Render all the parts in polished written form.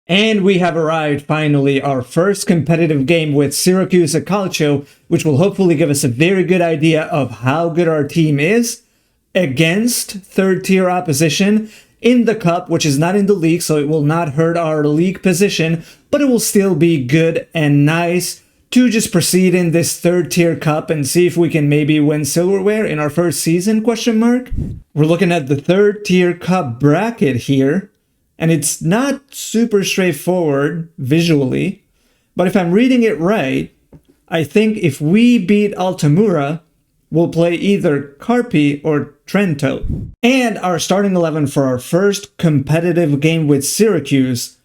And we have arrived, finally, our first competitive game with Syracuse Calcio, which will hopefully give us a very good idea of how good our team is against third-tier opposition in the cup, which is not in the league, so it will not hurt our league position, but it will still be good and nice to just proceed in this third-tier cup and see if we can maybe win silverware in our first season, ? We're looking at the third-tier cup bracket here. And it's not super straightforward visually, but if I'm reading it right, I think if we beat Altamura, we'll play either Carpi or Trento. And our starting 11 for our first competitive game with Syracuse: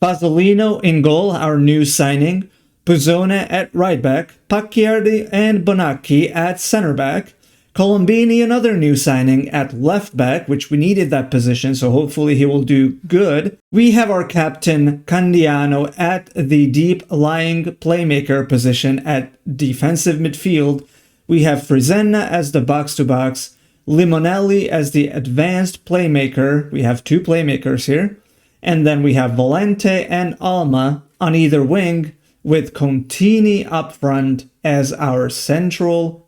Fasolino in goal, our new signing, Puzzone at right back, Pacchiardi and Bonacchi at center back, Colombini, another new signing, at left back, which we needed that position, so hopefully he will do good. We have our captain, Candiano, at the deep-lying playmaker position at defensive midfield. We have Frisena as the box-to-box, Limonelli as the advanced playmaker. We have two playmakers here. And then we have Volente and Alma on either wing, with Contini up front as our central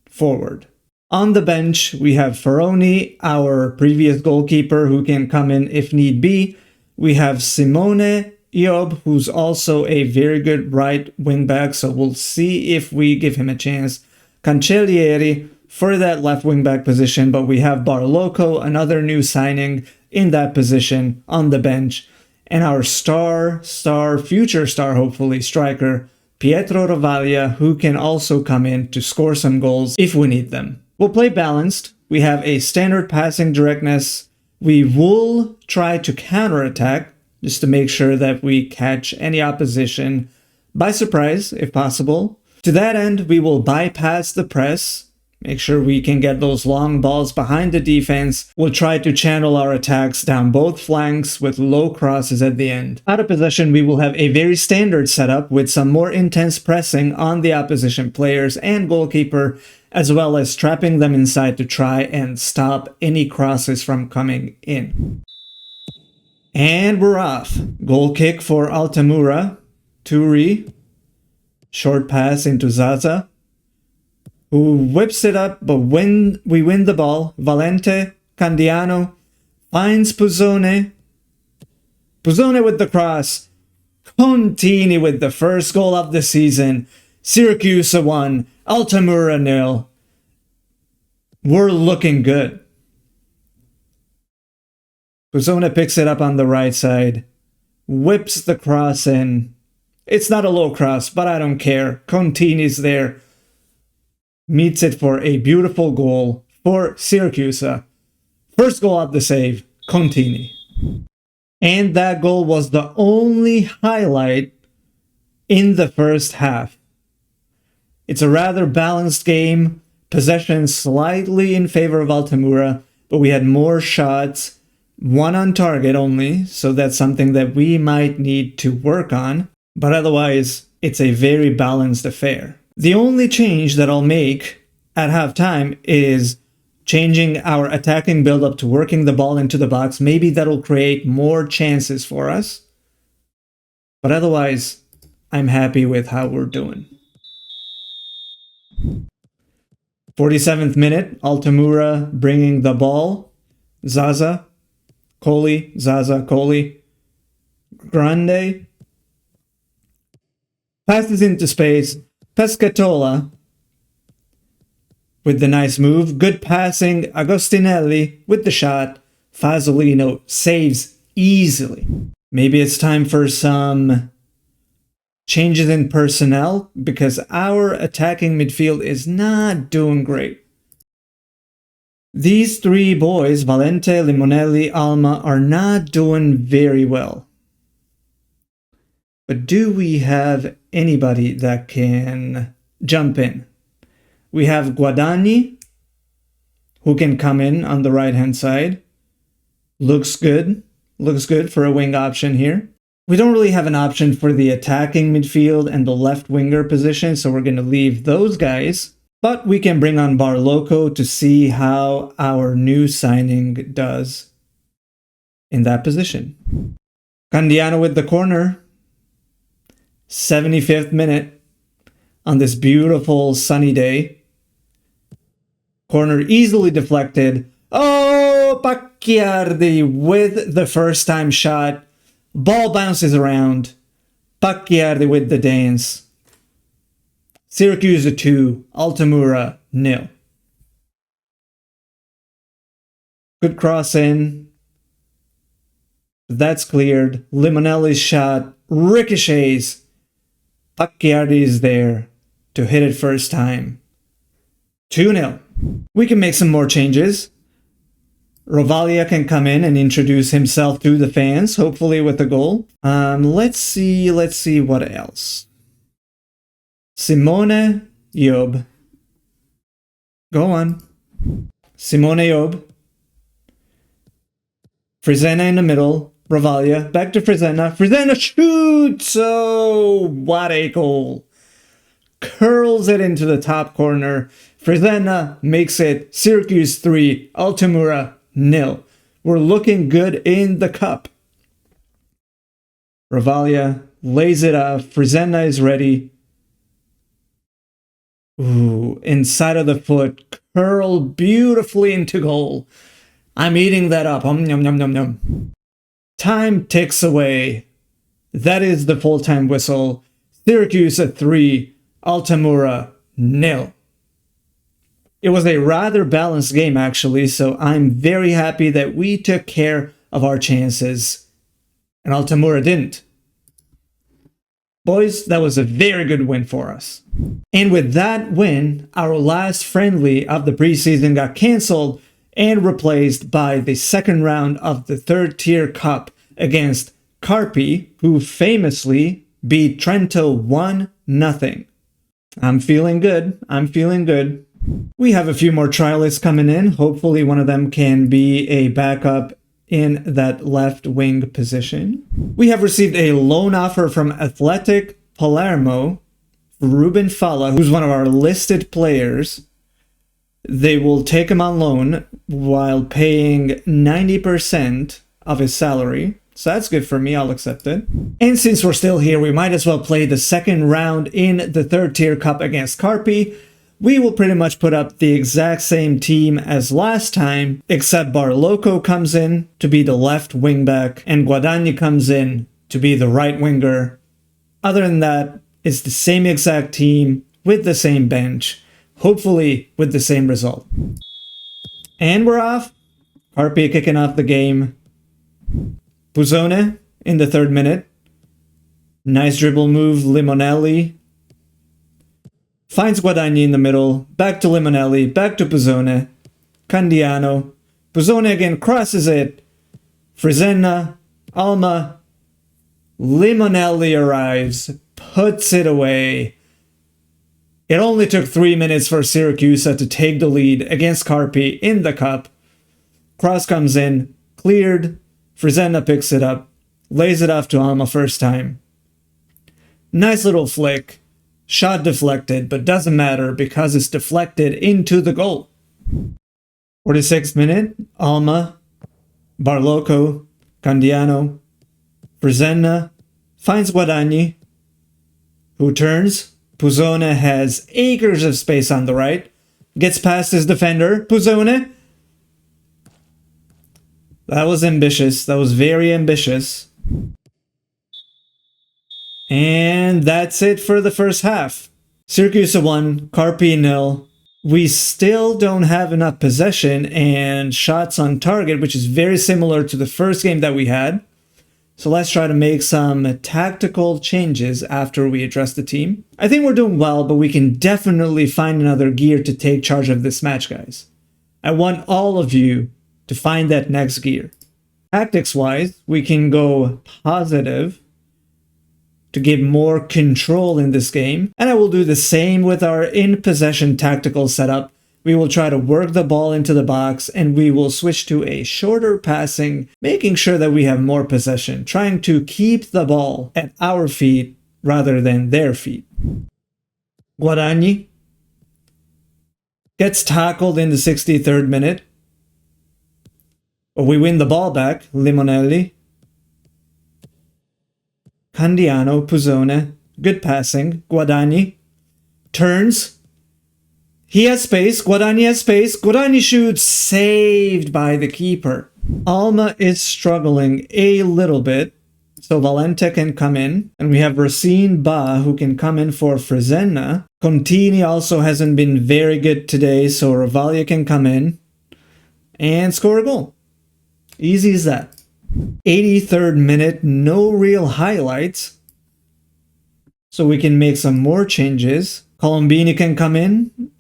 forward. On the bench, we have Ferroni, our previous goalkeeper, who can come in if need be. We have Simone Iob, who's also a very good right wing back, so we'll see if we give him a chance. Cancellieri for that left wing back position, but we have Barloco, another new signing in that position on the bench. And our future star, hopefully, striker, Pietro Ravaglia, who can also come in to score some goals if we need them. We'll play balanced. We have a standard passing directness. We will try to counterattack just to make sure that we catch any opposition by surprise, if possible. To that end, we will bypass the press, make sure we can get those long balls behind the defense. We'll try to channel our attacks down both flanks with low crosses at the end. Out of possession, we will have a very standard setup with some more intense pressing on the opposition players and goalkeeper, as well as trapping them inside to try and stop any crosses from coming in. And we're off. Goal kick for Altamura. Turi. Short pass into Zaza, who whips it up, but when we win the ball, Valente, Candiano, finds Puzzone. Puzzone with the cross. Contini with the first goal of the season. Syracuse 1, Altamura 0. We're looking good. Puzzone picks it up on the right side. Whips the cross in. It's not a low cross, but I don't care. Contini's there. Meets it for a beautiful goal for Syracuse. First goal of the save, Contini. And that goal was the only highlight in the first half. It's a rather balanced game, possession slightly in favor of Altamura, but we had more shots, one on target only, so that's something that we might need to work on, but otherwise, it's a very balanced affair. The only change that I'll make at halftime is changing our attacking build-up to working the ball into the box. Maybe that'll create more chances for us, but otherwise, I'm happy with how we're doing. 47th minute, Altamura bringing the ball. Zaza, Colli, Grande. Passes into space. Pescatola with the nice move. Good passing. Agostinelli with the shot. Fasolino saves easily. Maybe it's time for some changes in personnel, because our attacking midfield is not doing great. These three boys, Valente, Limonelli, Alma, are not doing very well. But do we have anybody that can jump in? We have Guadagni, who can come in on the right-hand side. Looks good. Looks good for a wing option here. We don't really have an option for the attacking midfield and the left winger position, so we're going to leave those guys. But we can bring on Barloco to see how our new signing does in that position. Candiano with the corner. 75th minute on this beautiful sunny day. Corner easily deflected. Oh, Pacchiardi with the first time shot. Ball bounces around. Pacchiardi with the dance. Syracuse 2, Altamura 0. Good cross in. That's cleared. Limonelli's shot ricochets. Pacchiardi is there to hit it first time. 2-0. We can make some more changes. Rovaglia can come in and introduce himself to the fans, hopefully with a goal. Let's see what else. Simone Job. Go on. Simone Job. Frisena in the middle. Rovaglia. Back to Frisena. Frisena shoots! Oh, what a goal. Curls it into the top corner. Frisena makes it Syracuse 3, Altamura 0. We're looking good in the cup. Rovaglia lays it off. Frisena is ready. Ooh, inside of the foot. Curl beautifully into goal. I'm eating that up. Yum, yum, yum, yum. Time ticks away. That is the full-time whistle. Syracuse 3, Altamura 0. It was a rather balanced game, actually, so I'm very happy that we took care of our chances, and Altamura didn't. Boys, that was a very good win for us. And with that win, our last friendly of the preseason got cancelled and replaced by the second round of the third-tier cup against Carpi, who famously beat Trento 1-0. I'm feeling good. I'm feeling good. We have a few more trialists coming in. Hopefully one of them can be a backup in that left wing position. We have received a loan offer from Athletic Palermo for Ruben Falla, who's one of our listed players. They will take him on loan while paying 90% of his salary. So that's good for me, I'll accept it. And since we're still here, we might as well play the second round in the third tier cup against Carpi. We will pretty much put up the exact same team as last time, except Barloco comes in to be the left wingback and Guadagni comes in to be the right winger. Other than that, it's the same exact team with the same bench, hopefully with the same result. And we're off. Carpi kicking off the game. Puzzone in the 3rd minute. Nice dribble move, Limonelli. Finds Guadagni in the middle. Back to Limonelli. Back to Puzzone. Candiano. Puzzone again crosses it. Frisena. Alma. Limonelli arrives. Puts it away. It only took 3 minutes for Siracusa to take the lead against Carpi in the cup. Cross comes in. Cleared. Frisena picks it up. Lays it off to Alma first time. Nice little flick. Shot deflected, but doesn't matter because it's deflected into the goal. 46th minute. Alma. Barloco. Candiano. Frisena. Finds Guadagni, who turns. Puzzone has acres of space on the right. Gets past his defender. Puzzone. That was ambitious. That was very ambitious. And that's it for the first half. Syracuse 1, Carpi 0. We still don't have enough possession and shots on target, which is very similar to the first game that we had. So let's try to make some tactical changes after we address the team. I think we're doing well, but we can definitely find another gear to take charge of this match, guys. I want all of you to find that next gear. Tactics-wise, we can go positive to give more control in this game. And I will do the same with our in-possession tactical setup. We will try to work the ball into the box and we will switch to a shorter passing, making sure that we have more possession, trying to keep the ball at our feet rather than their feet. Guadagni gets tackled in the 63rd minute. We win the ball back. Limonelli. Candiano, Puzzone, good passing, Guadagni, turns, he has space, Guadagni has space, Guadagni shoots, saved by the keeper. Alma is struggling a little bit, so Valente can come in, and we have Racine Ba who can come in for Fresena. Contini also hasn't been very good today, so Ravaglia can come in and score a goal. Easy as that. 83rd minute, no real highlights. So we can make some more changes. Colombini can come in.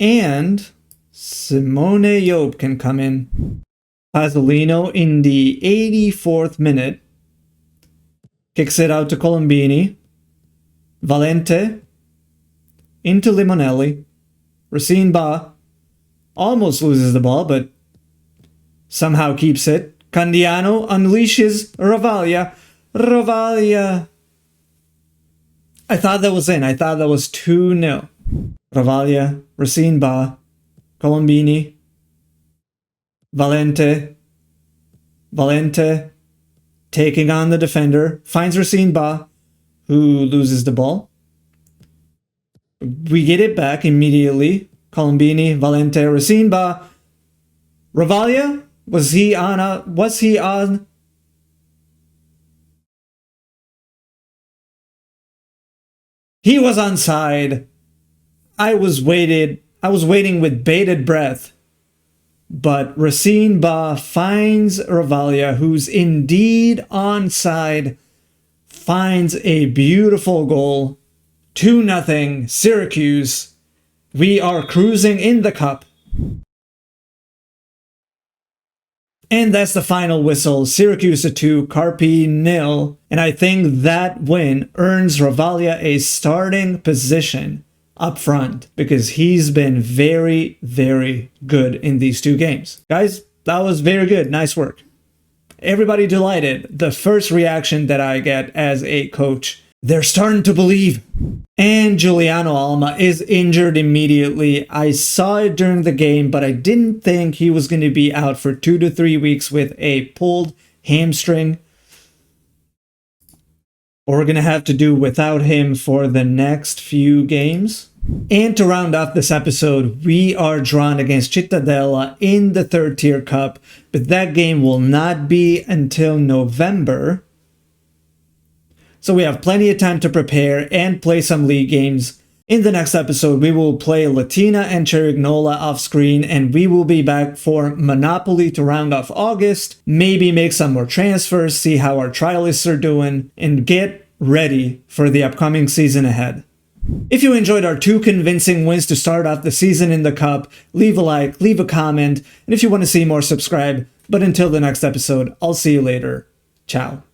And Simone Job can come in. Pasolino in the 84th minute. Kicks it out to Colombini. Valente. Into Limonelli. Racine Ba. Almost loses the ball, but somehow keeps it. Candiano unleashes Ravaglia. Ravaglia. I thought that was in. I thought that was 2-0. Ravaglia, Racine Ba, Colombini, Valente. Valente taking on the defender. Finds Racine Ba, who loses the ball. We get it back immediately. Colombini, Valente, Racine Ba. Ravaglia? Was he on? He was onside. I was waiting with bated breath. But Racine Ba finds Ravaglia, who's indeed onside, finds a beautiful goal. 2-0, Syracuse. We are cruising in the cup. And that's the final whistle. Syracuse 2, Carpi 0. And I think that win earns Ravaglia a starting position up front because he's been very, very good in these 2 games. Guys, that was very good. Nice work. Everybody delighted. The first reaction that I get as a coach, they're starting to believe. And Giuliano Alma is injured immediately. I saw it during the game, but I didn't think he was going to be out for 2 to 3 weeks with a pulled hamstring. We're going to have to do without him for the next few games. And to round off this episode, we are drawn against Cittadella in the 3rd tier cup, but that game will not be until November. So we have plenty of time to prepare and play some league games. In the next episode, we will play Latina and Cerignola off screen, and we will be back for Monopoly to round off August, maybe make some more transfers, see how our trialists are doing, and get ready for the upcoming season ahead. If you enjoyed our 2 convincing wins to start off the season in the cup, leave a like, leave a comment, and if you want to see more, subscribe. But until the next episode, I'll see you later. Ciao.